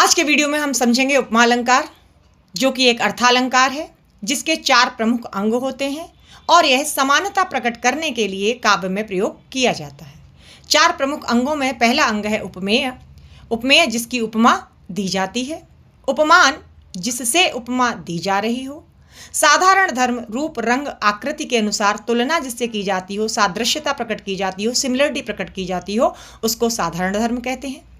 आज के वीडियो में हम समझेंगे उपमा अलंकार, जो कि एक अर्थालंकार है जिसके 4 प्रमुख अंग होते हैं और यह समानता प्रकट करने के लिए काव्य में प्रयोग किया जाता है। 4 प्रमुख अंगों में पहला अंग है उपमेय। उपमेय जिसकी उपमा दी जाती है। उपमान जिससे उपमा दी जा रही हो। साधारण धर्म रूप रंग आकृति के अनुसार तुलना जिससे की जाती हो, सादृश्यता प्रकट की जाती हो, सिमिलरिटी प्रकट की जाती हो, उसको साधारण धर्म कहते हैं।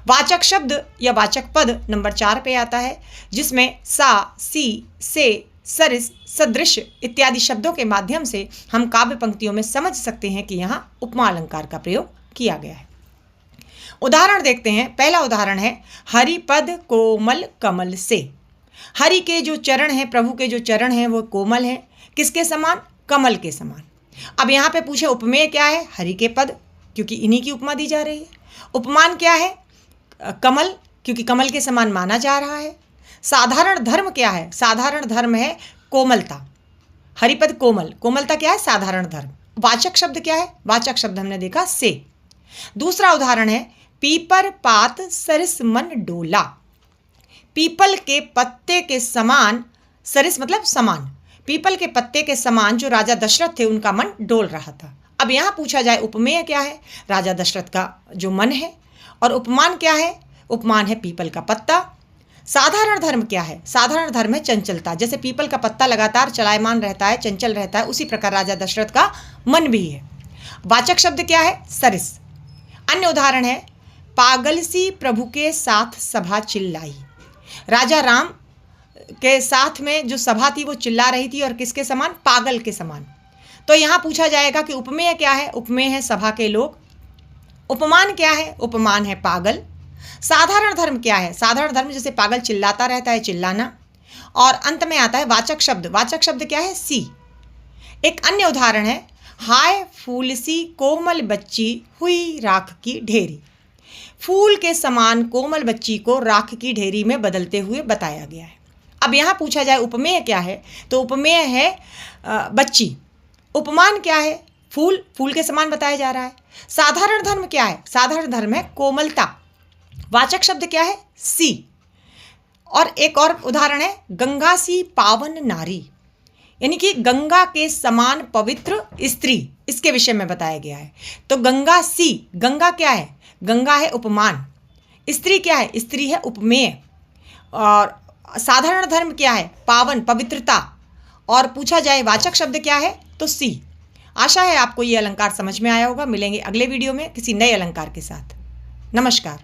वाचक शब्द या वाचक पद नंबर 4 पे आता है, जिसमें सा, सी, से, सरिस, सदृश इत्यादि शब्दों के माध्यम से हम काव्य पंक्तियों में समझ सकते हैं कि यहाँ उपमा अलंकार का प्रयोग किया गया है। उदाहरण देखते हैं। पहला उदाहरण है हरिपद कोमल कमल से। हरि के जो चरण हैं, प्रभु के जो चरण हैं, वो कोमल हैं। किसके समान? कमल के समान। अब यहाँ पे पूछे उपमेय क्या है? हरि के पद, क्योंकि इन्हीं की उपमा दी जा रही है। उपमान क्या है? कमल, क्योंकि कमल के समान माना जा रहा है। साधारण धर्म क्या है? साधारण धर्म है कोमलता। हरिपद कोमल, कोमलता क्या है? साधारण धर्म। वाचक शब्द क्या है? वाचक शब्द हमने देखा से। दूसरा उदाहरण है पीपर पात सरिस मन डोला। पीपल के पत्ते के समान, सरिस मतलब समान, पीपल के पत्ते के समान जो राजा दशरथ थे उनका मन डोल रहा था। अब यहाँ पूछा जाए उपमेय क्या है? राजा दशरथ का जो मन है। और उपमान क्या है? उपमान है पीपल का पत्ता। साधारण धर्म क्या है? साधारण धर्म है चंचलता। जैसे पीपल का पत्ता लगातार चलायमान रहता है, चंचल रहता है, उसी प्रकार राजा दशरथ का मन भी है। वाचक शब्द क्या है? सरिस। अन्य उदाहरण है पागल सी प्रभु के साथ सभा चिल्लाई। राजा राम के साथ में जो सभा थी वो चिल्ला रही थी, और किसके समान? पागल के समान। तो यहाँ पूछा जाएगा कि उपमेय क्या है? उपमेय है सभा के लोग। उपमान क्या है? उपमान है पागल। साधारण धर्म क्या है? साधारण धर्म जैसे पागल चिल्लाता रहता है, चिल्लाना। और अंत में आता है वाचक शब्द। वाचक शब्द क्या है? सी। एक अन्य उदाहरण है हाय फूल सी कोमल बच्ची हुई राख की ढेरी। फूल के समान कोमल बच्ची को राख की ढेरी में बदलते हुए बताया गया है। अब यहाँ पूछा जाए उपमेय क्या है, तो उपमेय है बच्ची। उपमान क्या है? फूल, फूल के समान बताया जा रहा है। साधारण धर्म क्या है? साधारण धर्म है कोमलता। वाचक शब्द क्या है? सी। और एक और उदाहरण है गंगा सी पावन नारी, यानी कि गंगा के समान पवित्र स्त्री, इसके विषय में बताया गया है। तो गंगा सी, गंगा क्या है? गंगा है उपमान। स्त्री क्या है? स्त्री है उपमेय। और साधारण धर्म क्या है? पावन, पवित्रता। और पूछा जाए वाचक शब्द क्या है, तो सी। आशा है आपको ये अलंकार समझ में आया होगा। मिलेंगे अगले वीडियो में किसी नए अलंकार के साथ। नमस्कार।